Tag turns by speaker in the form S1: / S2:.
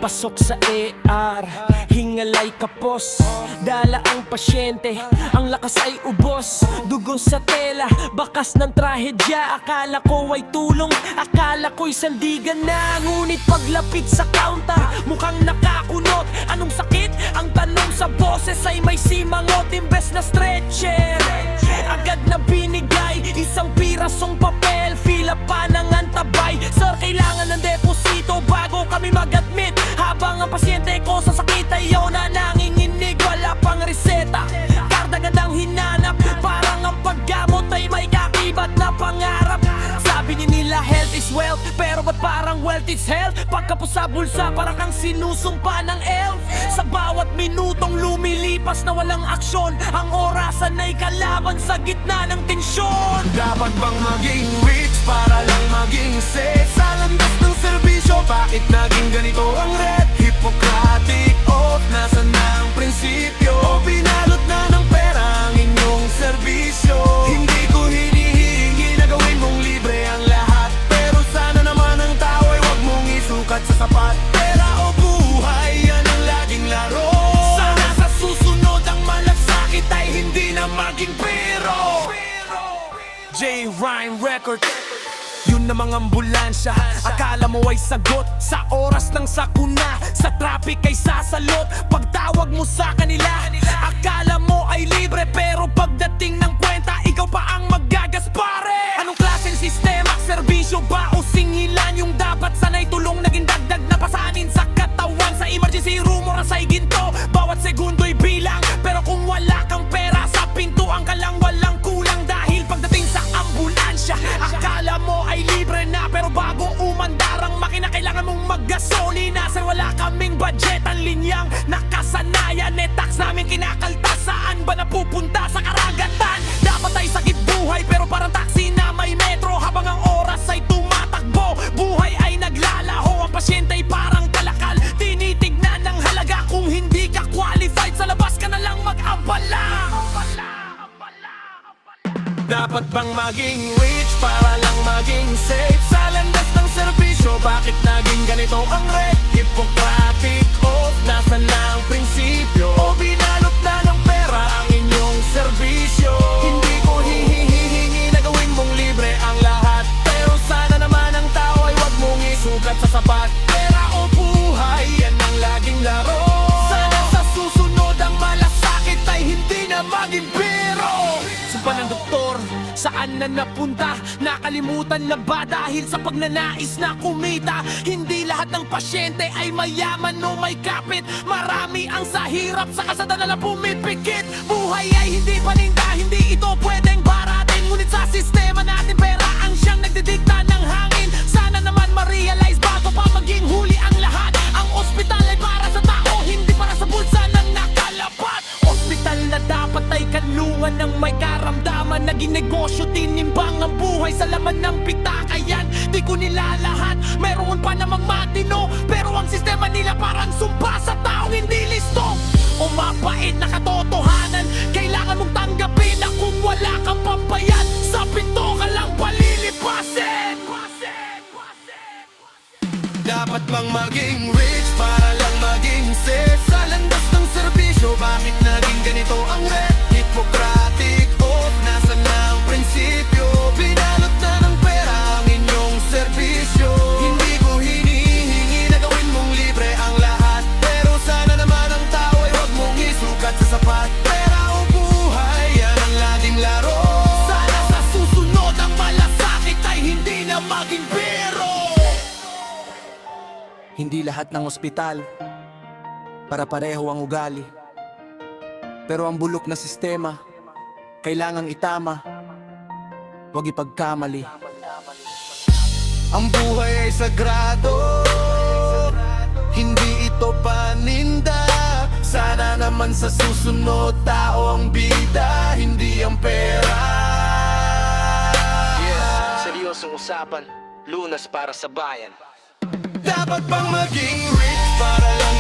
S1: Pasok sa ER, hingalay kapos, dala ang pasyente, ang lakas ay ubos. Dugo sa tela, bakas ng trahedya. Akala ko ay tulong, akala ko'y sandigan na. Ngunit paglapit sa counter, mukhang nakakunot. Anong sakit? Ang tanong sa boses ay may simangot. Imbes na stretcher, agad na binigay isang pirasong papel. Fila pa ng antabay. Sir, kailangan ng deposito bago kami mag-admit. Habang ang pasyente ko sa sakit ayaw na nanginginig. Wala pang reseta, kardagadang hinanap. Parang ang paggamot ay may kakibat na pangarap. Sabi nila health is wealth, pero ba't parang wealth is health? Pagkapos sa bulsa parang kang sinusumpa ng elf. Sa bawat minutong lumilipas na walang aksyon, ang orasan ay kalaban sa gitna ng tensyon.
S2: Dapat bang maging rich para lang maging safe? Sa landas ng serbisyo, bakit naging ganito ang red? Hippocratic oath, nasan na ang prinsipyo? O binalot na ng pera ang inyong serbisyo? Hindi ko hinihingi na gawin mong libre ang lahat, pero sana naman ang tao ay wag mong isukat sa sapat. Pera o buhay, yan ang laging laro. Sana sa susunod ang malasakit ay hindi na maging pero.
S1: J. Rhyme Record. Yun na mga ambulansya, akala mo ay sagot sa oras ng sakuna. Sa traffic ay sasalot pagtawag mo sa kanila. Akala mo ay libre, pero pagdating ng kwenta ikaw pa ang magagaspare. Anong klaseng sistema? Serbisyo ba o singilan? Yung dapat sanay tulong naging dagdag na pasanin sa katawan. Sa emergency room oras ay ginto, bawat segundo'y bilang. Pero kung wala kang pera, sa pintuan ka lang walang kulang. Dahil pagdating sa ambulansya, akala mo ay libre na, pero bago umandar ang makina kailangan mong maggasolina. Sir, wala kaming budget, ang linyang nakasanayan. Tax namin kinakaltas, saan ba napupunta? Sa karagatan. Dapat ay sakit buhay, pero parang taxi na may metro. Habang ang oras ay tumatakbo, buhay ay naglalaho. Ang pasyente ay parang kalakal, tinitignan ng halaga. Kung hindi ka qualified, sa labas ka na lang mag-abala.
S2: Dapat bang maging rich para lang maging safe? Sa landas ng serbisyo, bakit naging ganito ang red? Hippocratic oath, nasan na ang prinsipyo? O binalot na ng pera ang inyong serbisyo? Hindi ko hihihingi na gawin mong libre ang lahat, pero sana naman ang tao ay wag mong isugat sa sapat. Pera o buhay, yan ang laging laro. Sana sa susunod ang malasakit ay hindi na maging pero.
S1: Sumpa ng doktor, saan na napunta? Nakalimutan na ba dahil sa pagnanais na kumita? Hindi lahat ng pasyente ay mayaman o may kapit. Marami ang sa hirap, sa kasada na lang pumipikit. Buhay ay hindi paninda, hindi ito pwedeng baratin. Ngunit sa sistema natin pera ang siyang nagdidikta ng hangin. Sana naman ma-realize bago pa maging huli ang lahat. Ang ospital ay para sa tao, hindi para sa bulsa ng nakalapat. Ospital na dapat ay kanlungan ng may karamdaman. Naging negosyo, tinimbang ang buhay sa laman ng pitaka. Yan, di ko nila lahat, meron pa namang matino, pero ang sistema nila parang sumpa sa taong hindi listo. O mapait na katotohanan, kailangan mong tanggapin na kung wala kang pambayad, sa pinto ka lang palilipasin.
S2: Dapat bang maging rich para lang maging safe? Sa landas ng serbisyo, bakit naging ganito ang red? Hippocratic oath, nasan na ang prinsipyo? Binalot na ng pera ang inyong serbisyo. Hindi ko hinihingi na gawin mong libre ang lahat, pero sana naman ang tao ay wag mong isukat sa sapat. Pera o buhay, yan ang laging laro.
S1: Sana sa susunod ang malasakit ay hindi na maging pero.
S2: Hindi lahat ng ospital para pareho ang ugali, pero ang bulok na sistema kailangang itama, wag ipagkamali. Ang buhay ay sagrado, hindi ito paninda. Sana naman sa susunod tao ang bida, hindi ang pera.
S3: Seryosong usapan, lunas para sa bayan.
S2: Dapat bang maging rich para lang